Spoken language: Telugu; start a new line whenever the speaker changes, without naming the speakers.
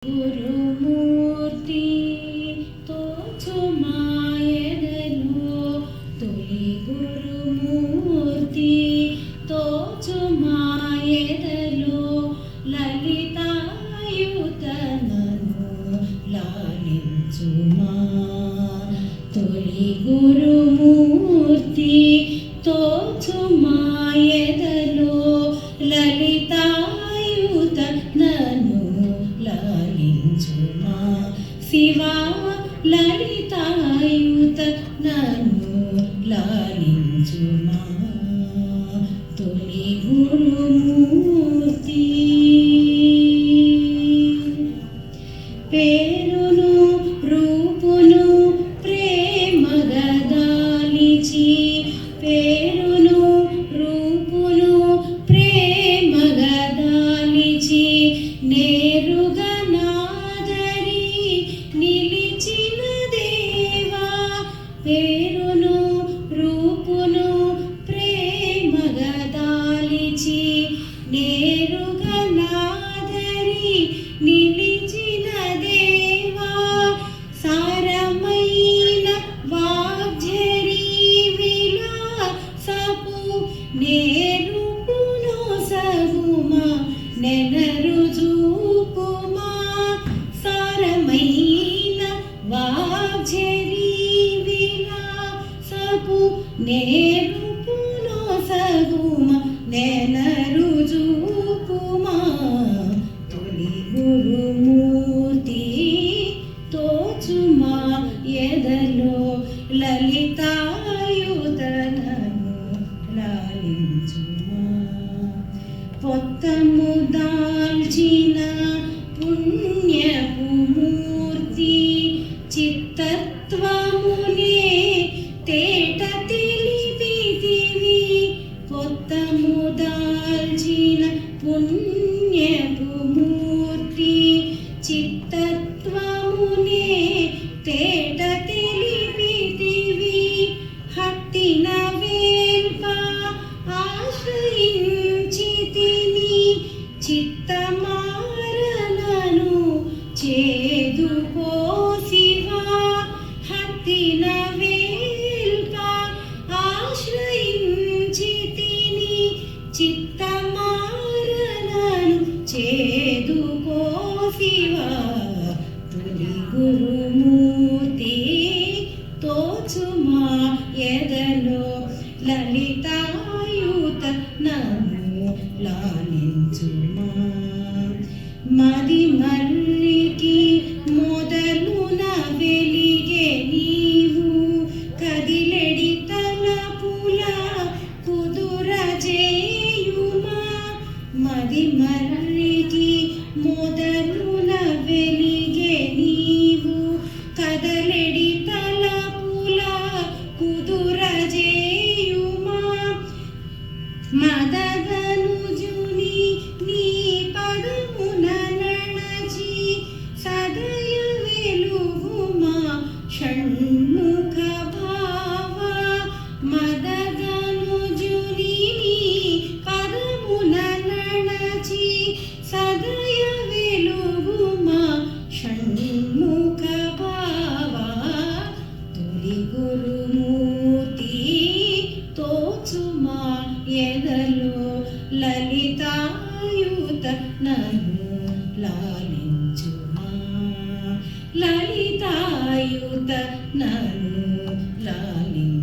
గురుమూర్తి తోచుమాయదలో తొలి గురుమూర్తి తోచుమాయదలో లలితాయుతనను లాలించుమా తొలి గురుమూర్తి తోచుమాయదలో లలితాయుతనను లాలించుమా శివా లలితాయుత నన్ను లాలించుమా తొలి గురుమూర్తి పేరును రూపును ప్రేమగదాలిచి పేరును రూపును ప్రేమగదాలిచి నేరుగా నాదరి నిలిచిన దేవా పేరును రూపును ప్రేమగదాలిచి నేరుగా నాదరి నిలిచిన దేవా సారమైన వాగ్జరీ విలాసపు నేరుపును సగుమా నెనరు చూపుమా సారమైన వాగ్జరీ విలాసపు నేరుపును సగుమా నెనరు చూపుమా తొలి గురుమూర్తి తోచుమా ఎదలో లలితాయుతనను లాలించుమా పొత్తము దాల్చిన పుణ్యపు మూర్తి చిత్తత్వమునే తేట తెలిపితివి పొత్తము దాల్చిన పుణ్యపు మూర్తి చిత్తత్వమునే తేట తెలిపితివి హట్టిన వేల్ప ఆశ్రయించితిని చిత్తమారనను చేదుకో శివా హట్టిన వేల్ప ఆశ్రయించితిని చిత్తమారనను చేదుకో శివా తొలి గురుమూర్తి తోచుమా ఎదలో లలితాయుత నన్ను లాలించుమా మది మల్లికి మొదలున వెలిగే నీవు కదిలెడి తలపుల కుదురజేయుమా మది మల్లికి మొదలున వెలిగే నీవు కదలెడి తలపుల కుదురజేయుమా మదగనుజుని నీ పదమున నడచి సదయ వెలుగుమా షణ్ముఖ భావ మదగనుజుని నీ పదమున నడచి సదయ వెలుగుమా షణ్ముఖ భావ తొలి గురుమూర్తి తోచుమా ఎదలో లలితాయుత నన్ను లాలించుమా లలితాయుత నన్ను లాలించుమా